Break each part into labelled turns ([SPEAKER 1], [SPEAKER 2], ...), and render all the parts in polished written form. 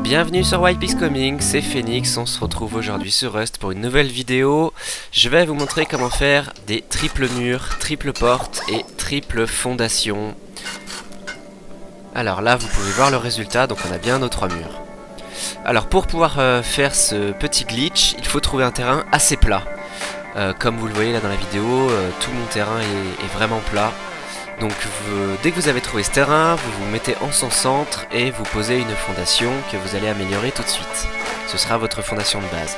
[SPEAKER 1] Bienvenue sur White Peaks Coming, c'est Phoenix, on se retrouve aujourd'hui sur Rust pour une nouvelle vidéo. Je vais vous montrer comment faire des triples murs, triple portes et triple fondations. Alors là vous pouvez voir le résultat, donc on a bien nos trois murs. Alors pour pouvoir faire ce petit glitch, il faut trouver un terrain assez plat. Comme vous le voyez là dans la vidéo, tout mon terrain est vraiment plat. Donc dès que vous avez trouvé ce terrain, vous vous mettez en son centre et vous posez une fondation que vous allez améliorer tout de suite. Ce sera votre fondation de base.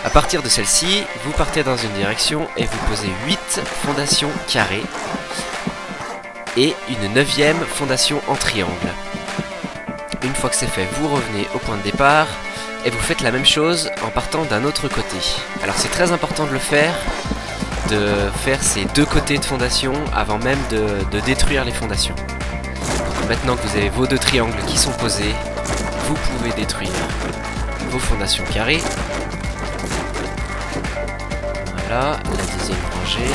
[SPEAKER 1] À partir de celle-ci, vous partez dans une direction et vous posez 8 fondations carrées et une 9e fondation en triangle. Une fois que c'est fait, vous revenez au point de départ et vous faites la même chose en partant d'un autre côté. Alors c'est très important de le faire, ces deux côtés de fondation avant même de détruire les fondations. Donc maintenant que vous avez vos deux triangles qui sont posés, vous pouvez détruire vos fondations carrées. Voilà, la deuxième rangée.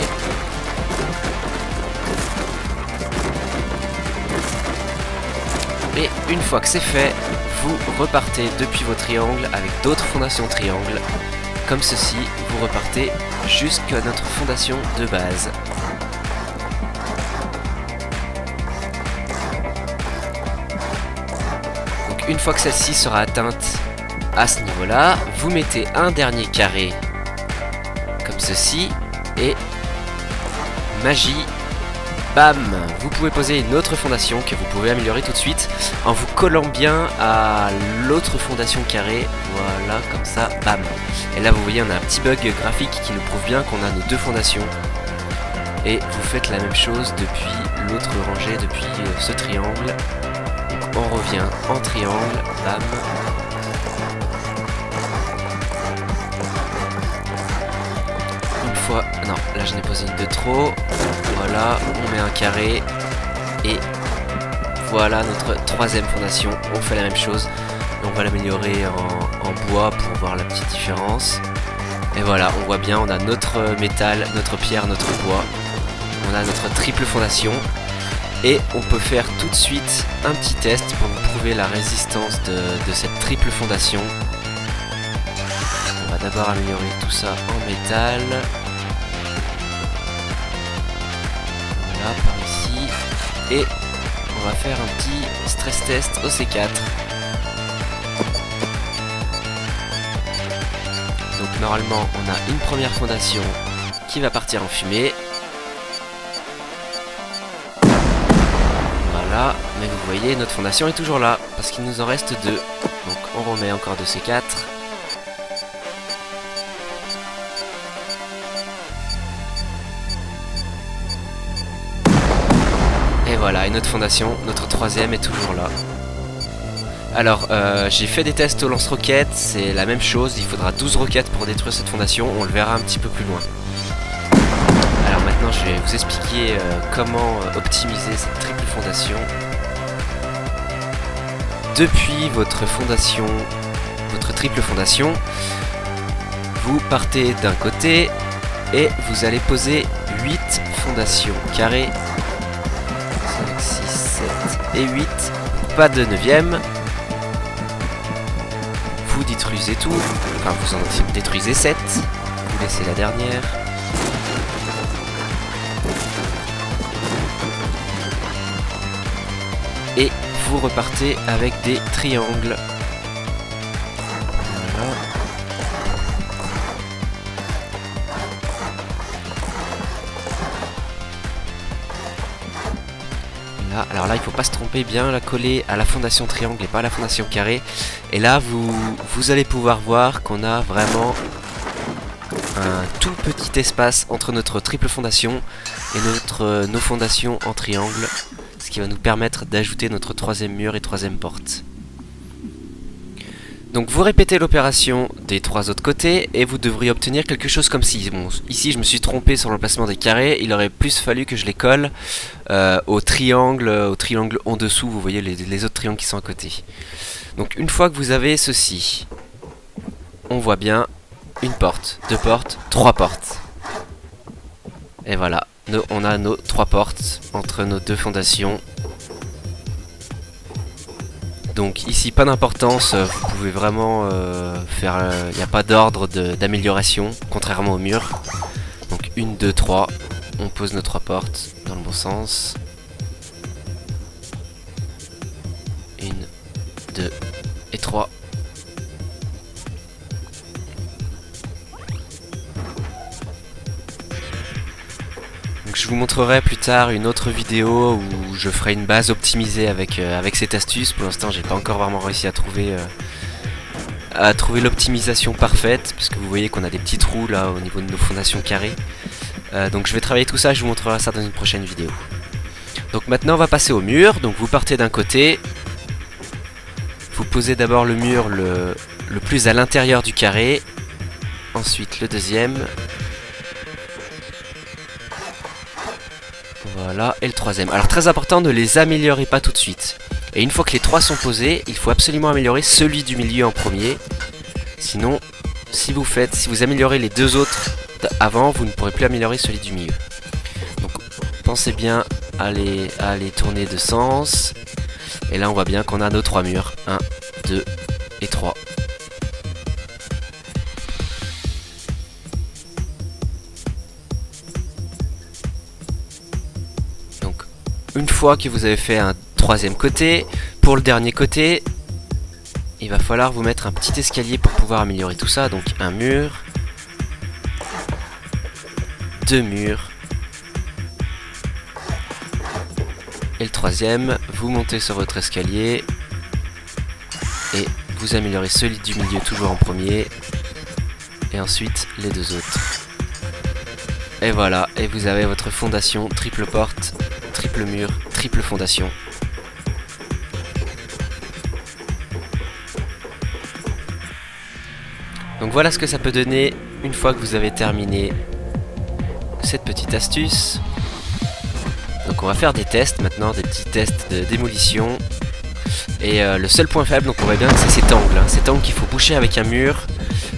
[SPEAKER 1] Et une fois que c'est fait, vous repartez depuis vos triangles avec d'autres fondations triangles. Comme ceci, vous repartez jusqu'à notre fondation de base. Donc une fois que celle-ci sera atteinte à ce niveau-là, vous mettez un dernier carré comme ceci et magie, bam! Vous pouvez poser une autre fondation que vous pouvez améliorer tout de suite en vous collant bien à l'autre fondation carrée. Voilà, comme ça, bam! Et là vous voyez on a un petit bug graphique qui nous prouve bien qu'on a nos deux fondations. Et vous faites la même chose depuis l'autre rangée, depuis ce triangle. Donc on revient en triangle, bam! Une fois, non, là je n'ai posé une de trop. Voilà, on met un carré. Et voilà notre troisième fondation. On fait la même chose. On va l'améliorer en bois pour voir la petite différence. Et voilà, on voit bien, on a notre métal, notre pierre, notre bois. On a notre triple fondation. Et on peut faire tout de suite un petit test pour vous prouver la résistance de cette triple fondation. On va d'abord améliorer tout ça en métal. Voilà, par ici. Et on va faire un petit stress test au C4. Donc normalement on a une première fondation qui va partir en fumée. Voilà, mais vous voyez notre fondation est toujours là parce qu'il nous en reste deux. Donc on remet encore de ces 4. Et voilà, et notre fondation, notre troisième est toujours là. Alors, j'ai fait des tests au lance-roquettes, c'est la même chose, il faudra 12 roquettes pour détruire cette fondation, on le verra un petit peu plus loin. Alors maintenant, je vais vous expliquer comment optimiser cette triple fondation. Depuis votre fondation, votre triple fondation, vous partez d'un côté et vous allez poser 8 fondations carrées. 5, 6, 7 et 8, pas de 9e. Vous détruisez tout, enfin vous en détruisez 7, vous laissez la dernière. Et vous repartez avec des triangles. Voilà. Là, alors là il faut pas se tromper, bien la coller à la fondation triangle et pas à la fondation carré. Et là vous allez pouvoir voir qu'on a vraiment un tout petit espace entre notre triple fondation et nos fondations en triangle, ce qui va nous permettre d'ajouter notre troisième mur et troisième porte. Donc vous répétez l'opération des trois autres côtés et vous devriez obtenir quelque chose comme ci. Bon, ici je me suis trompé sur l'emplacement des carrés, il aurait plus fallu que je les colle au triangle en dessous, vous voyez les autres triangles qui sont à côté. Donc une fois que vous avez ceci, on voit bien une porte, deux portes, trois portes. Et voilà, on a nos trois portes entre nos deux fondations. Donc ici pas d'importance, vous pouvez vraiment faire... Il n'y a pas d'ordre d'amélioration, contrairement au mur. Donc 1, 2, 3, on pose nos 3 portes dans le bon sens. 1, 2 et 3. Donc je vous montrerai plus tard une autre vidéo où je ferai une base optimisée avec cette astuce. Pour l'instant j'ai pas encore vraiment réussi à trouver l'optimisation parfaite, parce que vous voyez qu'on a des petits trous là au niveau de nos fondations carrées. Donc je vais travailler tout ça, je vous montrerai ça dans une prochaine vidéo. Donc maintenant on va passer au mur. Donc vous partez d'un côté, vous posez d'abord le mur le plus à l'intérieur du carré, ensuite le deuxième, voilà, et le troisième. Alors très important, ne les améliorez pas tout de suite. Et une fois que les 3 sont posés, il faut absolument améliorer celui du milieu en premier. Sinon, si vous améliorez les 2 autres avant, vous ne pourrez plus améliorer celui du milieu. Donc pensez bien à les tourner de sens. Et là on voit bien qu'on a nos 3 murs. 1, 2 et 3. Donc une fois que vous avez fait un 3e côté, pour le dernier côté, il va falloir vous mettre un petit escalier pour pouvoir améliorer tout ça. Donc un mur, 2 murs, et le 3e, vous montez sur votre escalier et vous améliorez celui du milieu toujours en premier, et ensuite les 2 autres. Et voilà, et vous avez votre fondation, triple porte, triple mur, triple fondation. Donc voilà ce que ça peut donner une fois que vous avez terminé cette petite astuce. Donc on va faire des tests maintenant, des petits tests de démolition. Et le seul point faible, donc on voit bien que c'est cet angle. Cet angle qu'il faut boucher avec un mur,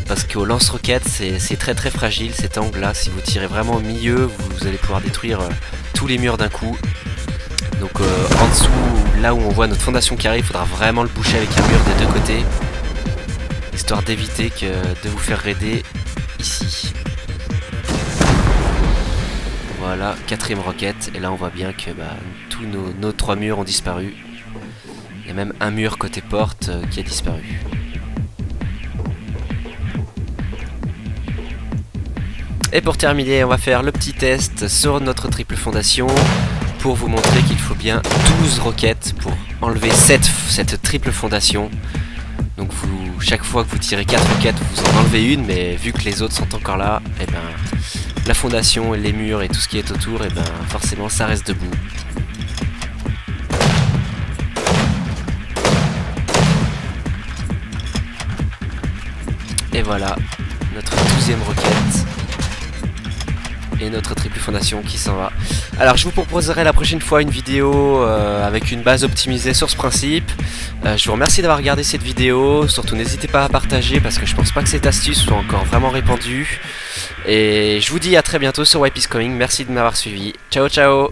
[SPEAKER 1] parce qu'au lance-roquettes c'est très très fragile cet angle là. Si vous tirez vraiment au milieu, vous allez pouvoir détruire tous les murs d'un coup. Donc en dessous, là où on voit notre fondation carrée, il faudra vraiment le boucher avec un mur des 2 côtés, histoire d'éviter de vous faire raider ici. Voilà, 4e roquette, et là on voit bien que tous nos 3 murs ont disparu. Il y a même un mur côté porte qui a disparu. Et pour terminer, on va faire le petit test sur notre triple fondation pour vous montrer qu'il faut bien 12 roquettes pour enlever cette triple fondation. Donc chaque fois que vous tirez 4 roquettes, vous en enlevez une, mais vu que les autres sont encore là, et la fondation, les murs et tout ce qui est autour, et forcément ça reste debout. Et voilà, notre 12e roquette et notre triple fondation qui s'en va. Alors je vous proposerai la prochaine fois une vidéo avec une base optimisée sur ce principe. Je vous remercie d'avoir regardé cette vidéo, surtout n'hésitez pas à partager parce que je pense pas que cette astuce soit encore vraiment répandue. Et je vous dis à très bientôt sur Wipe is Coming, merci de m'avoir suivi, ciao ciao.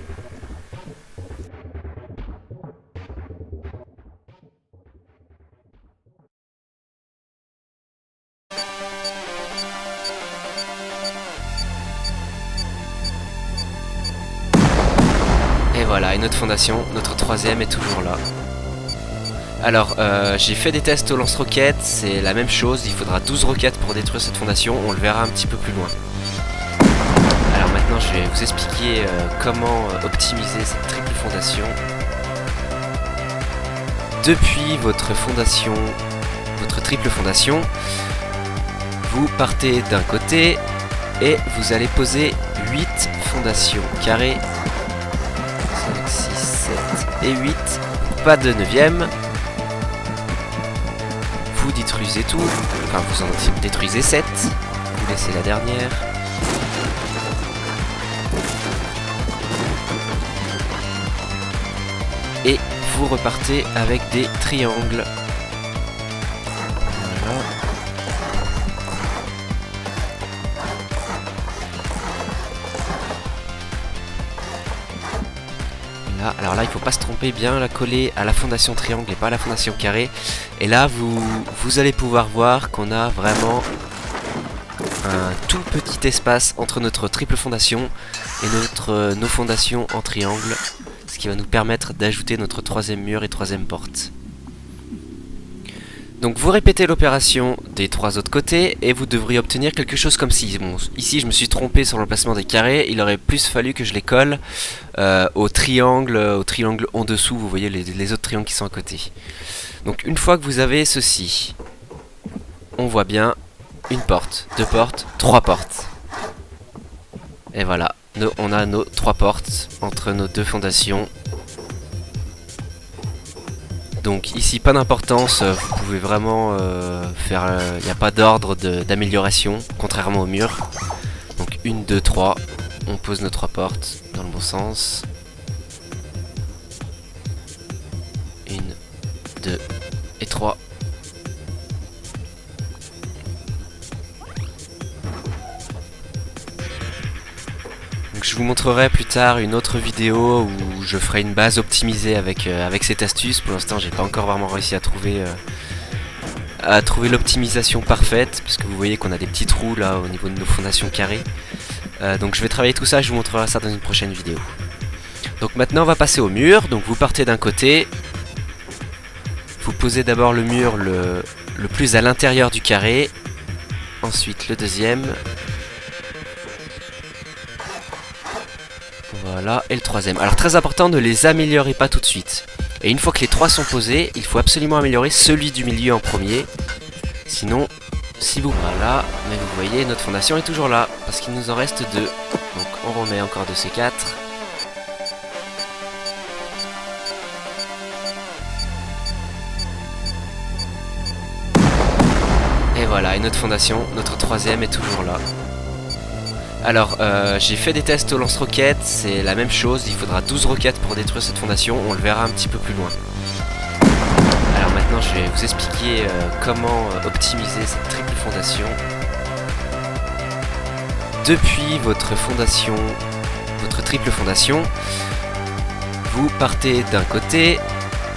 [SPEAKER 1] Et voilà, et notre fondation, notre 3e est toujours là. Alors, j'ai fait des tests au lance-roquettes, c'est la même chose, il faudra 12 roquettes pour détruire cette fondation, on le verra un petit peu plus loin. Alors maintenant, je vais vous expliquer comment optimiser cette triple fondation. Depuis votre fondation, votre triple fondation, vous partez d'un côté et vous allez poser 8 fondations carrées. 5, 6, 7 et 8, pas de 9e. Vous détruisez tout, enfin vous en détruisez 7, vous laissez la dernière. Et vous repartez avec des triangles. Voilà. Là. Voilà, alors là il faut pas se tromper, bien la coller à la fondation triangle et pas à la fondation carré. Et là vous allez pouvoir voir qu'on a vraiment un tout petit espace entre notre triple fondation et nos fondations en triangle, ce qui va nous permettre d'ajouter notre troisième mur et troisième porte. Donc vous répétez l'opération des trois autres côtés et vous devriez obtenir quelque chose comme ci. Bon, ici je me suis trompé sur l'emplacement des carrés, il aurait plus fallu que je les colle au triangle en dessous, vous voyez les autres triangles qui sont à côté. Donc une fois que vous avez ceci, on voit bien une porte, deux portes, trois portes. Et voilà, on a nos trois portes entre nos deux fondations. Donc ici pas d'importance, vous pouvez vraiment faire, il n'y a pas d'ordre d'amélioration, contrairement au mur. Donc 1, 2, 3, on pose nos trois portes dans le bon sens. 1, 2 et 3. Donc je vous montrerai plus tard une autre vidéo où je ferai une base optimisée avec cette astuce. Pour l'instant j'ai pas encore vraiment réussi à trouver l'optimisation parfaite, parce que vous voyez qu'on a des petits trous là au niveau de nos fondations carrées. Donc je vais travailler tout ça, je vous montrerai ça dans une prochaine vidéo. Donc maintenant on va passer au mur. Donc vous partez d'un côté, vous posez d'abord le mur le plus à l'intérieur du carré, ensuite le deuxième. Voilà, et le troisième. Alors très important, ne les améliorez pas tout de suite. Et une fois que les trois sont posés, il faut absolument améliorer celui du milieu en premier. Sinon, si vous... Voilà, mais vous voyez, notre fondation est toujours là, parce qu'il nous en reste deux. Donc on remet encore de ces quatre. Et voilà, et notre fondation, notre troisième est toujours là. Alors, j'ai fait des tests au lance-roquettes, c'est la même chose, il faudra 12 roquettes pour détruire cette fondation, on le verra un petit peu plus loin. Alors maintenant, je vais vous expliquer comment optimiser cette triple fondation. Depuis votre triple fondation, vous partez d'un côté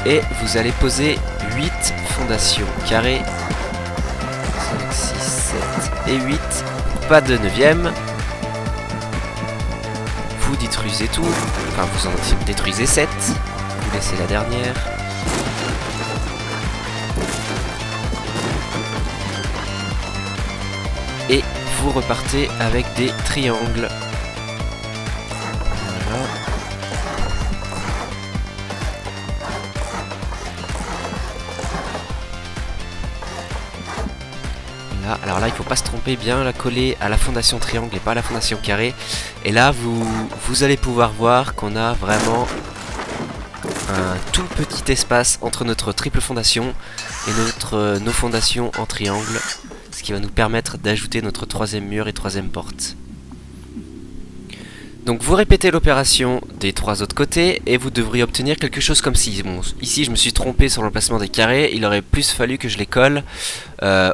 [SPEAKER 1] et vous allez poser 8 fondations carrées. 5, 6, 7 et 8, pas de 9ème. Vous détruisez tout, enfin vous en détruisez 7, vous laissez la dernière. Et vous repartez avec des triangles. Voilà. Là, alors là il faut pas se tromper, bien la coller à la fondation triangle et pas à la fondation carré. Et là vous allez pouvoir voir qu'on a vraiment un tout petit espace entre notre triple fondation et nos fondations en triangle, ce qui va nous permettre d'ajouter notre troisième mur et troisième porte. Donc vous répétez l'opération des trois autres côtés et vous devriez obtenir quelque chose comme ci. Bon, ici je me suis trompé sur l'emplacement des carrés, il aurait plus fallu que je les colle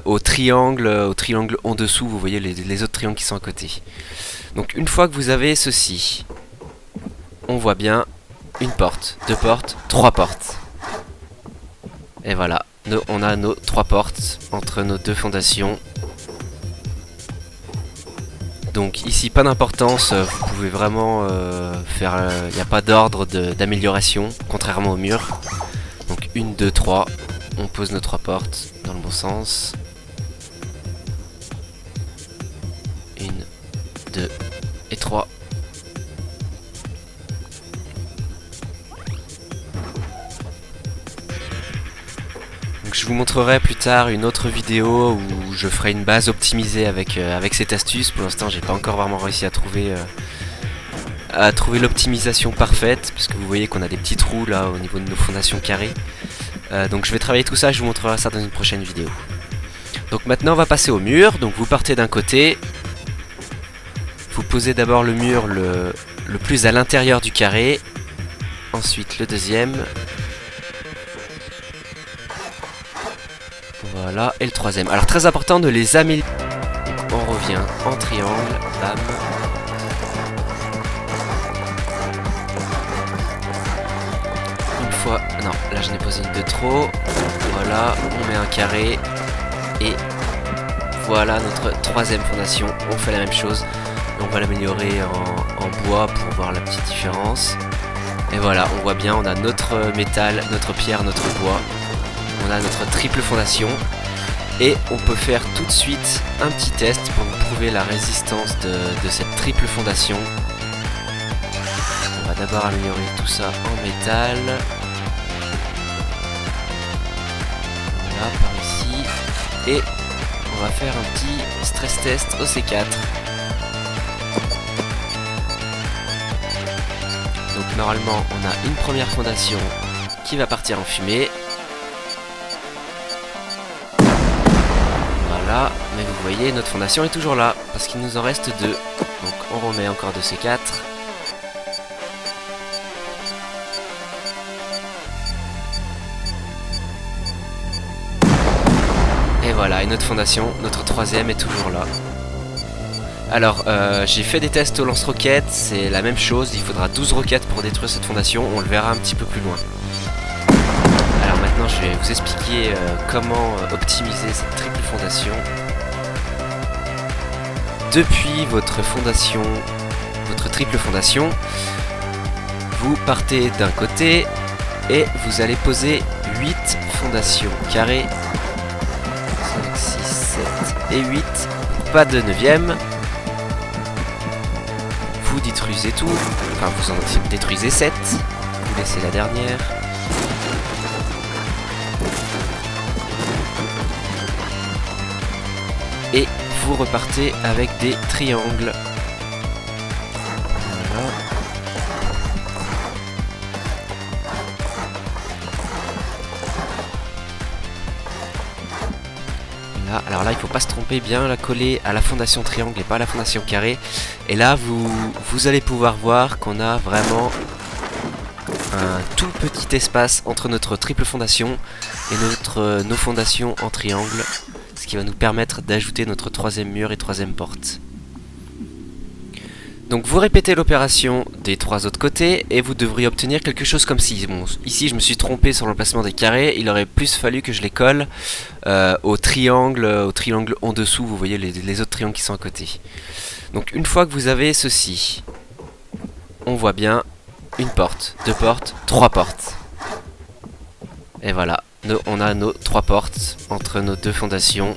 [SPEAKER 1] au triangle en dessous, vous voyez les autres triangles qui sont à côté. Donc une fois que vous avez ceci, on voit bien une porte, deux portes, trois portes. Et voilà, on a nos trois portes entre nos deux fondations. Donc ici pas d'importance, vous pouvez vraiment faire, il n'y a pas d'ordre d'amélioration, contrairement au mur. Donc 1, 2, 3, on pose nos trois portes dans le bon sens. 1, 2 et 3. Donc je vous montrerai plus tard une autre vidéo où je ferai une base optimisée avec cette astuce. Pour l'instant j'ai pas encore vraiment réussi à trouver l'optimisation parfaite, parce que vous voyez qu'on a des petits trous là au niveau de nos fondations carrées. Donc je vais travailler tout ça, je vous montrerai ça dans une prochaine vidéo. Donc maintenant on va passer au mur. Donc vous partez d'un côté, vous posez d'abord le mur le plus à l'intérieur du carré, ensuite le deuxième. Voilà, et le troisième. Alors très important de les améliorer. On revient en triangle, bam. fois... Non, là j'en ai posé une de trop. Voilà, on met un carré. Et voilà notre troisième fondation. On fait la même chose. On va l'améliorer en bois pour voir la petite différence. Et voilà, on voit bien, on a notre métal, notre pierre, notre bois. On a notre triple fondation. Et on peut faire tout de suite un petit test pour vous prouver la résistance de cette triple fondation. On va d'abord améliorer tout ça en métal. Voilà, par ici. Et on va faire un petit stress test au C4. Donc normalement on a une première fondation qui va partir en fumée. Voilà, mais vous voyez notre fondation est toujours là parce qu'il nous en reste deux. Donc on remet encore de C4. Et voilà, et notre fondation, notre troisième est toujours là. Alors, j'ai fait des tests au lance-roquettes, c'est la même chose, il faudra 12 roquettes pour détruire cette fondation, on le verra un petit peu plus loin. Alors maintenant, je vais vous expliquer comment optimiser cette triple fondation. Depuis votre fondation, votre triple fondation, vous partez d'un côté et vous allez poser 8 fondations carrées. 5, 6, 7 et 8, pas de 9ème. Vous détruisez tout, enfin vous en détruisez 7, vous laissez la dernière. Et vous repartez avec des triangles. Voilà. Là, alors là il faut pas se tromper, bien la coller à la fondation triangle et pas à la fondation carré. Et là vous allez pouvoir voir qu'on a vraiment un tout petit espace entre notre triple fondation et nos fondations en triangle, ce qui va nous permettre d'ajouter notre troisième mur et troisième porte. Donc vous répétez l'opération des trois autres côtés et vous devriez obtenir quelque chose comme ci. Bon, ici je me suis trompé sur l'emplacement des carrés, il aurait plus fallu que je les colle au triangle en dessous, vous voyez les autres triangles qui sont à côté. Donc une fois que vous avez ceci, on voit bien une porte, deux portes, trois portes. Et voilà, on a nos trois portes entre nos deux fondations.